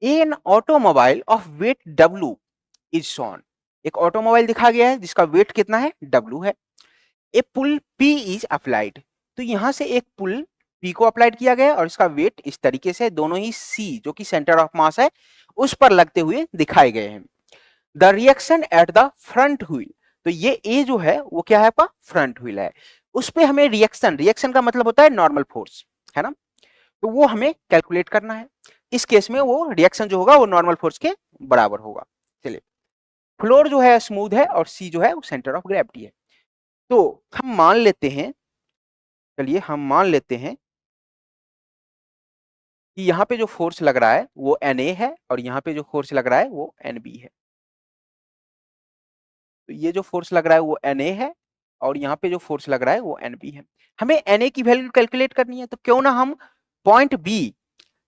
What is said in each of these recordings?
N automobile of weight W is shown. एक automobile दिखा गया है जिसका वेट कितना है, डब्ल्यू है। A pull P is applied, तो यहां से एक पुल पी को अप्लाइड किया गया और इसका वेट इस तरीके से दोनों ही सी जो कि सेंटर ऑफ मास है उस पर लगते हुए दिखाए गए हैं। The reaction at the front wheel, तो ये ए जो है वो क्या है, आपका फ्रंट व्हील है, उस पे हमें रिएक्शन, रिएक्शन का मतलब होता है नॉर्मल फोर्स, है ना, तो वो हमें कैलकुलेट करना है। इस केस में वो रिएक्शन जो होगा वो नॉर्मल फोर्स के बराबर होगा। चलिए, फ्लोर जो है स्मूथ है और सी जो है वो सेंटर ऑफ ग्रेविटी है। तो हम मान लेते हैं, चलिए हम मान लेते हैं कि यहाँ पे जो फोर्स लग रहा है वो Na है और यहाँ पे जो फोर्स लग रहा है वो Nb है। तो ये जो फोर्स लग रहा है वो Na है और यहाँ पे जो फोर्स लग रहा है वो Nb है। हमें Na की वैल्यू कैलकुलेट करनी है, तो क्यों ना हम पॉइंट B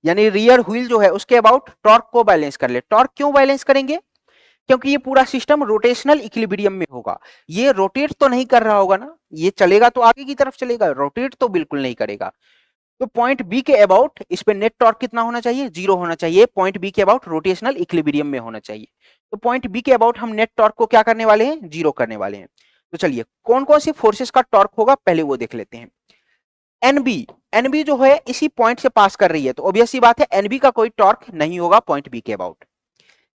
यानी रियर व्हील जो है उसके अबाउट टॉर्क को बैलेंस कर ले। टॉर्क क्यों बैलेंस करेंगे, क्योंकि ये पूरा सिस्टम रोटेशनल इक्विलिब्रियम में होगा। ये रोटेट तो नहीं कर रहा होगा ना, ये चलेगा तो आगे की तरफ चलेगा, रोटेट तो बिल्कुल नहीं करेगा। तो पॉइंट बी के अबाउट इस पे नेट टॉर्क कितना होना चाहिए, 0 होना चाहिए। पॉइंट बी के अबाउट रोटेशनल इक्विलिब्रियम में होना चाहिए। तो पॉइंट बी के अबाउट हम नेट टॉर्क को क्या करने वाले हैं, 0 करने वाले हैं। तो चलिए कौन कौन सी फोर्सेस का टॉर्क होगा पहले वो देख लेते हैं। एनबी, एनबी जो है इसी पॉइंट से पास कर रही है, तो ऑब्वियस सी बात है एनबी का कोई टॉर्क नहीं होगा पॉइंट बी के अबाउट।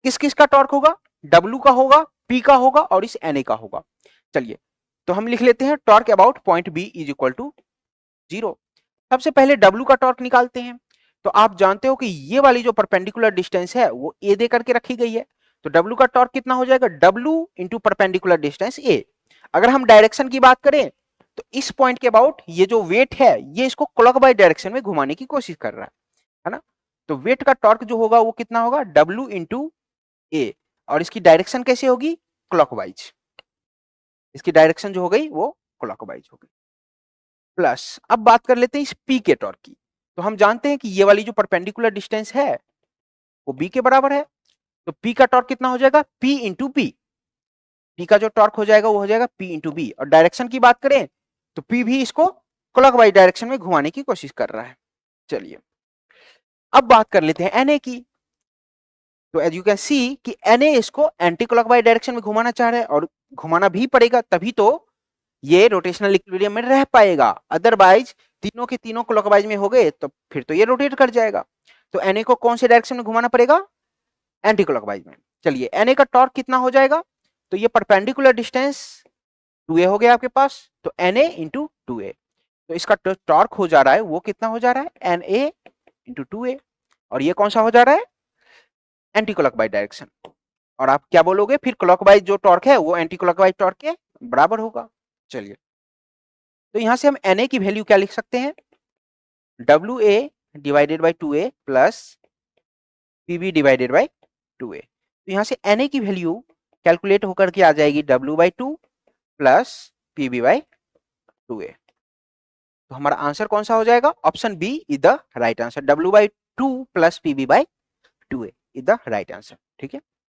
किस किस का टॉर्क होगा, डब्ल्यू का होगा, पी का होगा और इस एनए का होगा। चलिए तो हम लिख लेते हैं torque about point B is equal to 0। सबसे पहले W का टॉर्क निकालते हैं। तो आप जानते हो कि ये वाली जो परपेंडिकुलर डिस्टेंस है वो A दे करके रखी गई है, तो W का टॉर्क कितना हो जाएगा, W into perpendicular distance A। अगर हम डायरेक्शन की बात करें तो इस पॉइंट के अबाउट ये जो वेट है ये इसको क्लॉकवाइज डायरेक्शन में घुमाने की कोशिश कर रहा है ना। तो वेट का टॉर्क जो होगा वो कितना होगा, W इंटू A, और इसकी डायरेक्शन कैसे होगी, क्लॉकवाइज। इसकी डायरेक्शन जो हो गई वो क्लॉकवाइज हो गई। प्लस अब बात कर लेते हैं इस P के टॉर्क की। तो हम जानते हैं कि ये वाली जो परपेंडिकुलर डिस्टेंस है वो B के बराबर है, तो P का टॉर्क कितना हो जाएगा, P इंटू बी। P का जो टॉर्क हो जाएगा वो हो जाएगा P इंटू बी। और डायरेक्शन की बात करें तो P भी इसको क्लॉकवाइज डायरेक्शन में घुमाने की कोशिश कर रहा है। चलिए अब बात कर लेते हैं Na की। तो एज यू कैन सी कि Na इसको एंटी क्लॉकवाइज डायरेक्शन में घुमाना चाह रहा है और घुमाना भी पड़ेगा, तभी तो ये रोटेशनल इक्विलिब्रियम में रह पाएगा। अदरवाइज तीनों के तीनों क्लॉकवाइज में हो गए तो फिर तो ये रोटेट कर जाएगा। तो Na को कौन से डायरेक्शन में घुमाना पड़ेगा, एंटी क्लॉकवाइज में। चलिए Na का टॉर्क कितना हो जाएगा, तो ये परपेंडिकुलर डिस्टेंस 2a हो गया आपके पास, तो Na इंटू 2a। तो इसका टॉर्क हो जा रहा है वो कितना हो जा रहा है, Na इंटू 2a। और ये कौन सा हो जा रहा है, एंटी क्लॉकवाइज डायरेक्शन। और आप क्या बोलोगे फिर, क्लॉकवाइज जो टॉर्क है वो एंटी क्लॉकवाइज टॉर्क के बराबर होगा। चलिए तो यहां से हम Na की वैल्यू क्या लिख सकते हैं, WA divided by 2a plus PB divided by 2a। तो यहां से Na की वैल्यू कैलकुलेट होकर के आ जाएगी W by 2 plus PB by 2a। तो हमारा आंसर कौन सा हो जाएगा, option B is the right answer, W by 2 plus PB by 2a is the right answer. ठीक है।